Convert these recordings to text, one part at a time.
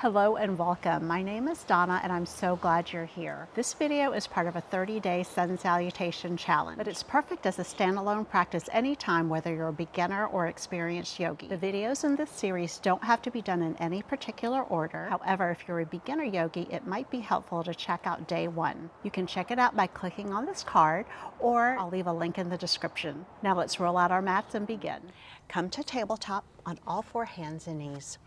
Hello and welcome. My name is Donna and I'm so glad you're here. This video is part of a 30-day Sun Salutation challenge, but it's perfect as a standalone practice anytime, whether you're a beginner or experienced yogi. The videos in this series don't have to be done in any particular order. However, if you're a beginner yogi, it might be helpful to check out day one. You can check it out by clicking on this card, or I'll leave a link in the description. Now let's roll out our mats and begin. Come to tabletop on all four hands and knees.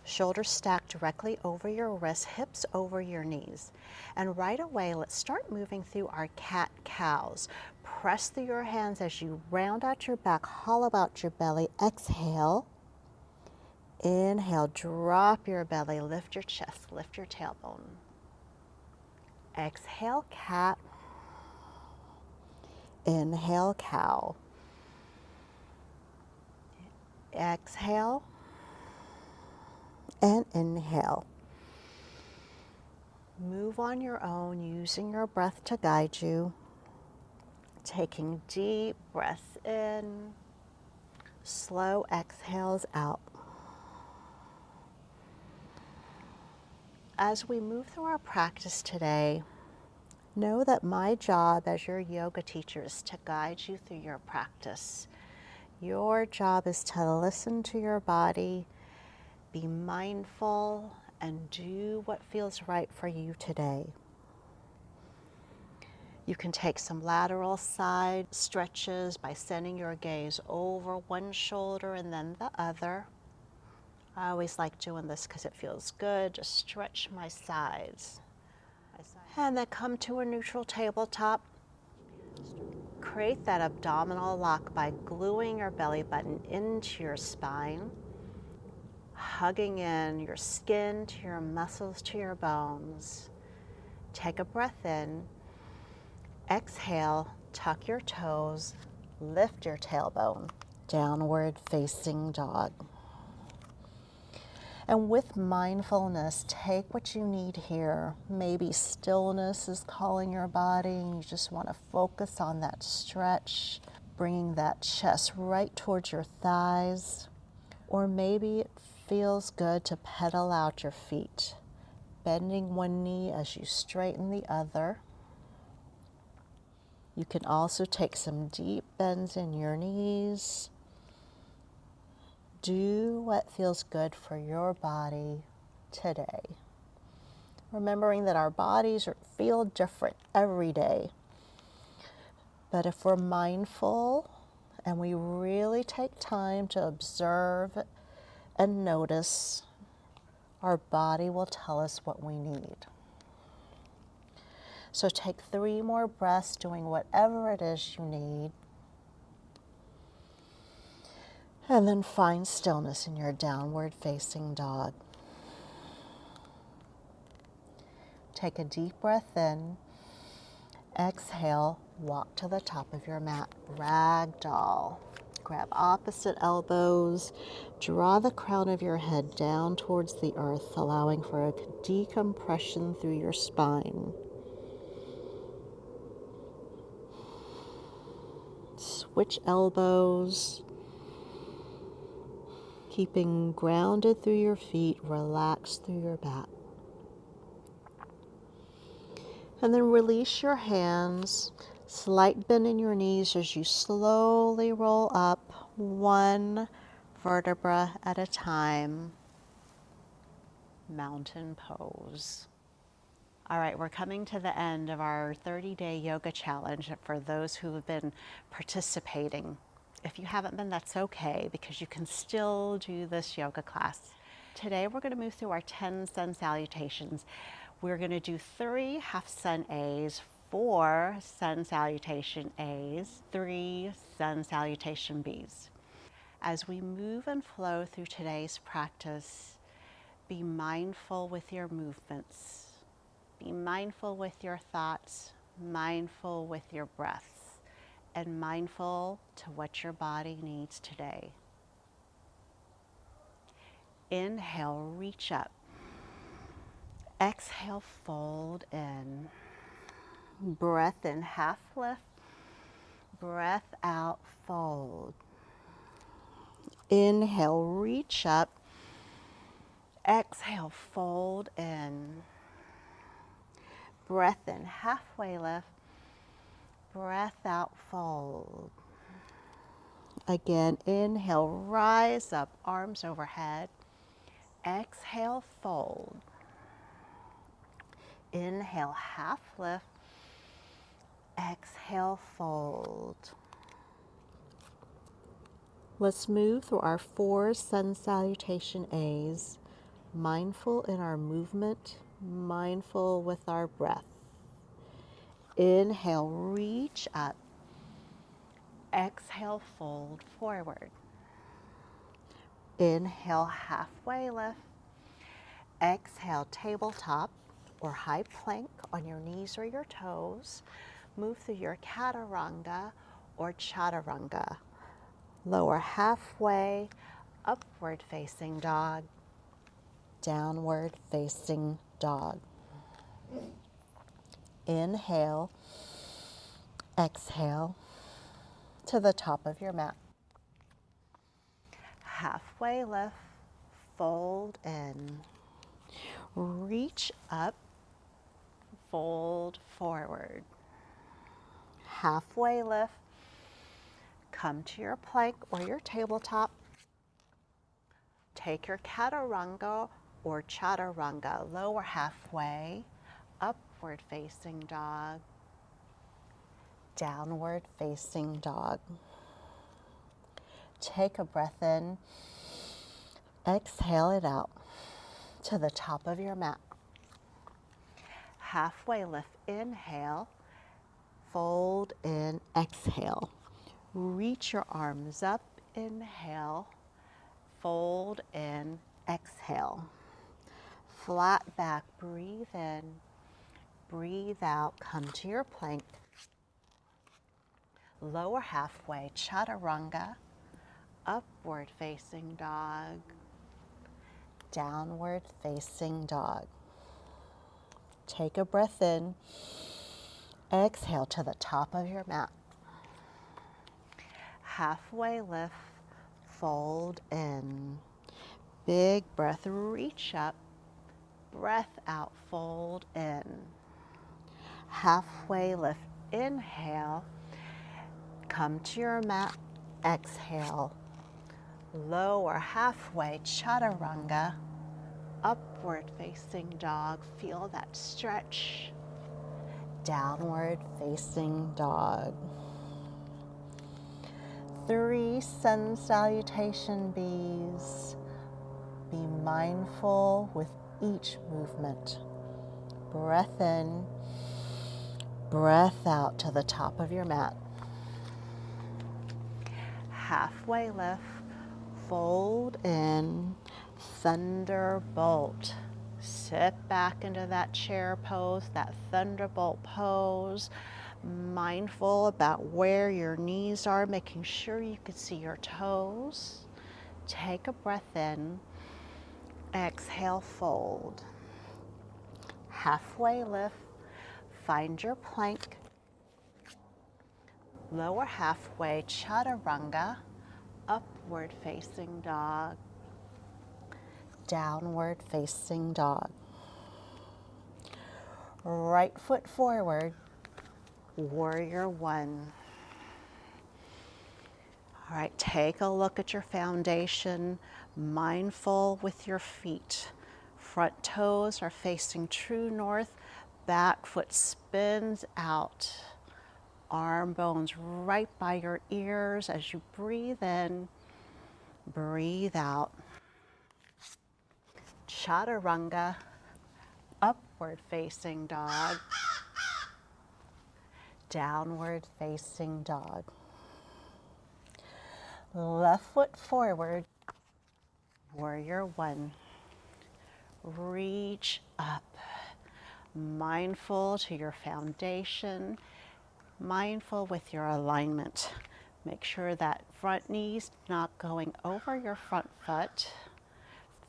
Shoulders stacked directly over your wrists, hips over your knees. And right away, let's start moving through our cat-cows. Press through your hands as you round out your back, hollow out your belly. Exhale. Inhale, drop your belly, lift your chest, lift your tailbone. Exhale, cat. Inhale, cow. Exhale. And inhale. Move on your own, using your breath to guide you. Taking deep breaths in, slow exhales out. As we move through our practice today, know that my job as your yoga teacher is to guide you through your practice. Your job is to listen to your body, be mindful, and do what feels right for you today. You can take some lateral side stretches by sending your gaze over one shoulder and then the other. I always like doing this because it feels good to stretch my sides. And then come to a neutral tabletop. Create that abdominal lock by gluing your belly button into your spine, hugging in your skin to your muscles to your bones. Take a breath in. Exhale, tuck your toes, lift your tailbone, downward facing dog. And with mindfulness, take what you need here. Maybe stillness is calling your body and you just want to focus on that stretch, bringing that chest right towards your thighs. Or maybe it feels good to pedal out your feet, bending one knee as you straighten the other. You can also take some deep bends in your knees. Do what feels good for your body today. Remembering that our bodies feel different every day. But if we're mindful and we really take time to observe and notice, our body will tell us what we need. So take 3 more breaths doing whatever it is you need. And then find stillness in your downward facing dog. Take a deep breath in. Exhale, walk to the top of your mat, ragdoll. Grab opposite elbows. Draw the crown of your head down towards the earth, allowing for a decompression through your spine. Switch elbows. Keeping grounded through your feet, relaxed through your back. And then release your hands, slight bend in your knees as you slowly roll up, one vertebra at a time. Mountain pose. All right, we're coming to the end of our 30-day yoga challenge for those who have been participating. If you haven't been, that's okay, because you can still do this yoga class. Today we're going to move through our 10 sun salutations. We're going to do 3 half sun A's, 4 sun salutation A's, 3 sun salutation B's. As we move and flow through today's practice, be mindful with your movements. Be mindful with your thoughts, mindful with your breaths, and mindful to what your body needs today. Inhale, reach up. Exhale, fold in. Breath in, half lift. Breath out, fold. Inhale, reach up. Exhale, fold fold in. Breath in, halfway lift. Breath out, fold. Again, inhale, rise up, arms overhead. Exhale, fold. Inhale, half lift. Exhale, fold. Let's move through our 4 Sun Salutation A's, mindful in our movement, mindful with our breath. Inhale, reach up. Exhale, fold forward. Inhale, halfway lift. Exhale, tabletop or high plank on your knees or your toes. Move through your chaturanga or chaturanga. Lower halfway, upward facing dog, downward facing dog. Inhale, exhale to the top of your mat. Halfway lift, fold in. Reach up, fold forward. Halfway lift, come to your plank or your tabletop. Take your chaturanga or chaturanga, lower halfway, upward facing dog, downward facing dog. Take a breath in, exhale it out to the top of your mat. Halfway lift, inhale, fold in, exhale. Reach your arms up, inhale, fold in, exhale. Flat back, breathe in, breathe out, come to your plank. Lower halfway, chaturanga, upward facing dog, downward facing dog. Take a breath in, exhale to the top of your mat. Halfway lift, fold in. Big breath, reach up, breath out, fold in. Halfway lift, inhale, come to your mat, exhale. Lower halfway, chaturanga, upward facing dog, feel that stretch. Downward facing dog. 3 Sun Salutation B's. Be mindful with each movement. Breath in, breath out to the top of your mat. Halfway lift, fold in, thunderbolt. Sit back into that chair pose, that thunderbolt pose. Mindful about where your knees are, making sure you can see your toes. Take a breath in, exhale, fold. Halfway lift, find your plank. Lower halfway, chaturanga, upward facing dog, downward facing dog. Right foot forward, warrior 1. All right, take a look at your foundation, mindful with your feet. Front toes are facing true north, back foot spins out. Arm bones right by your ears as you breathe in, breathe out. Chaturanga, upward facing dog, downward facing dog. Left foot forward, warrior 1. Reach up, mindful to your foundation, mindful with your alignment. Make sure that front knee's not going over your front foot.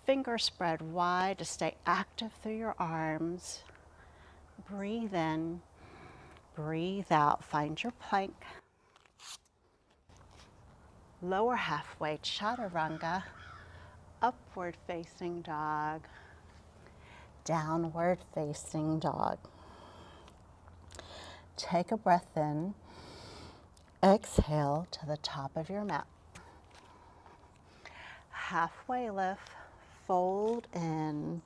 Fingers spread wide to stay active through your arms. Breathe in, breathe out, find your plank. Lower halfway, chaturanga, upward facing dog, Downward facing dog. Take a breath in. Exhale to the top of your mat. Halfway lift, fold in,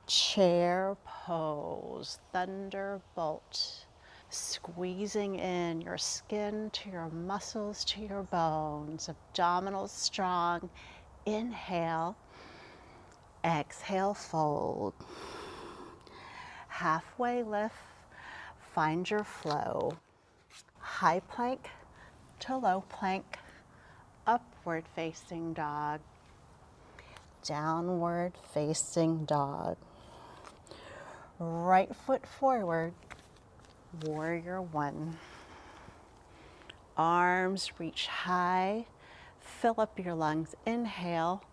chair pose, thunderbolt. Squeezing in your skin to your muscles to your bones, abdominals strong. Inhale, exhale, fold. Halfway lift, find your flow. High plank to low plank, upward facing dog, downward facing dog. Right foot forward, warrior one. Arms reach high, fill up your lungs, inhale,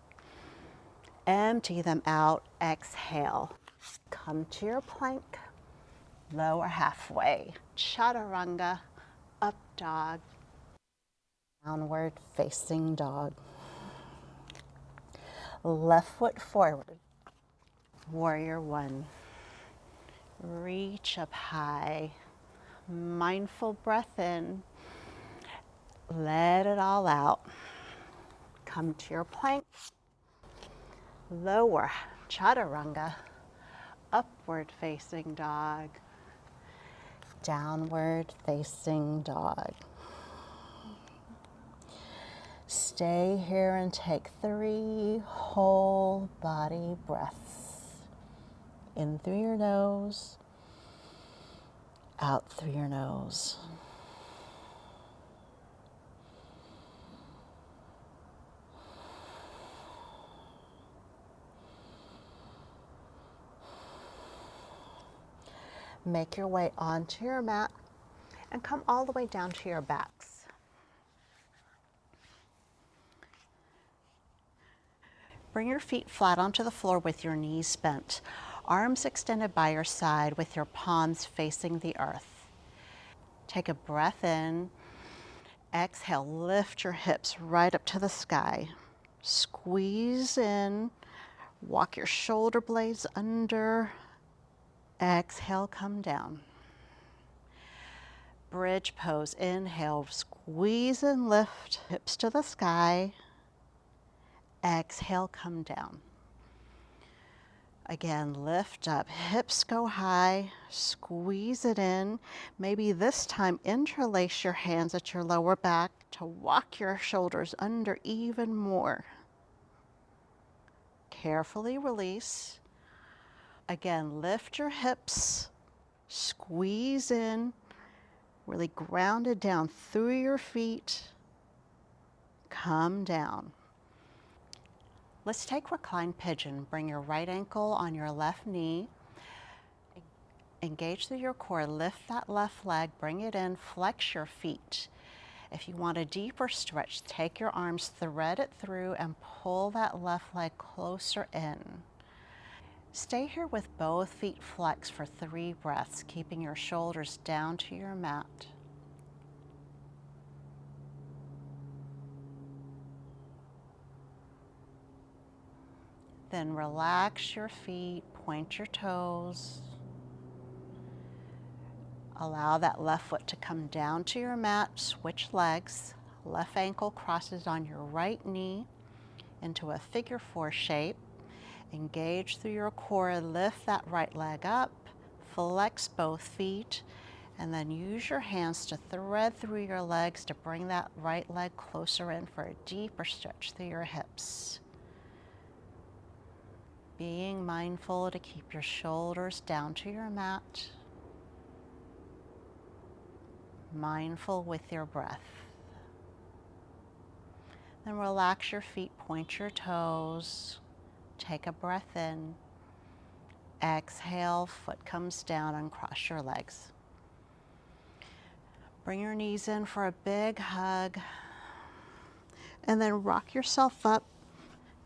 empty them out, exhale. Come to your plank, lower halfway, chaturanga, up dog, downward facing dog. Left foot forward, warrior one. Reach up high, mindful breath in, let it all out. Come to your plank, lower chaturanga, upward facing dog, downward facing dog. Stay here and take 3 whole body breaths. In through your nose, out through your nose. Make your way onto your mat and come all the way down to your backs. Bring your feet flat onto the floor with your knees bent, arms extended by your side with your palms facing the earth. Take a breath in. Exhale, lift your hips right up to the sky. Squeeze in, walk your shoulder blades under. Exhale, come down. Bridge pose, inhale, squeeze and lift, hips to the sky. Exhale, come down. Again, lift up, hips go high, squeeze it in. Maybe this time interlace your hands at your lower back to walk your shoulders under even more. Carefully release. Again, lift your hips, squeeze in, really ground it down through your feet. Come down. Let's take reclined pigeon. Bring your right ankle on your left knee. Engage through your core, lift that left leg, bring it in, flex your feet. If you want a deeper stretch, take your arms, thread it through, and pull that left leg closer in. Stay here with both feet flexed for 3 breaths, keeping your shoulders down to your mat. Then relax your feet, point your toes. Allow that left foot to come down to your mat, switch legs. Left ankle crosses on your right knee into a figure 4 shape. Engage through your core, lift that right leg up, flex both feet, and then use your hands to thread through your legs to bring that right leg closer in for a deeper stretch through your hips. Being mindful to keep your shoulders down to your mat. Mindful with your breath. Then relax your feet, point your toes, take a breath in. Exhale, foot comes down, uncross your legs. Bring your knees in for a big hug, and then rock yourself up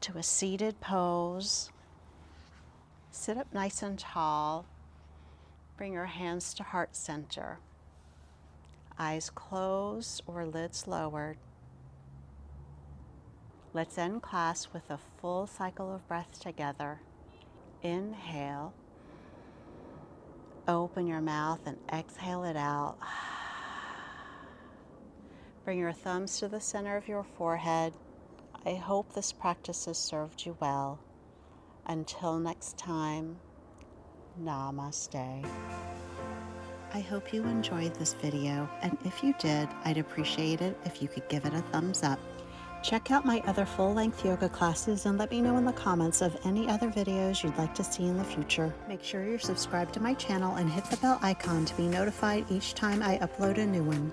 to a seated pose. Sit up nice and tall. Bring your hands to heart center. Eyes closed or lids lowered. Let's end class with a full cycle of breath together. Inhale. Open your mouth and exhale it out. Bring your thumbs to the center of your forehead. I hope this practice has served you well. Until next time, namaste. I hope you enjoyed this video, and if you did, I'd appreciate it if you could give it a thumbs up. Check out my other full-length yoga classes and let me know in the comments of any other videos you'd like to see in the future. Make sure you're subscribed to my channel and hit the bell icon to be notified each time I upload a new one.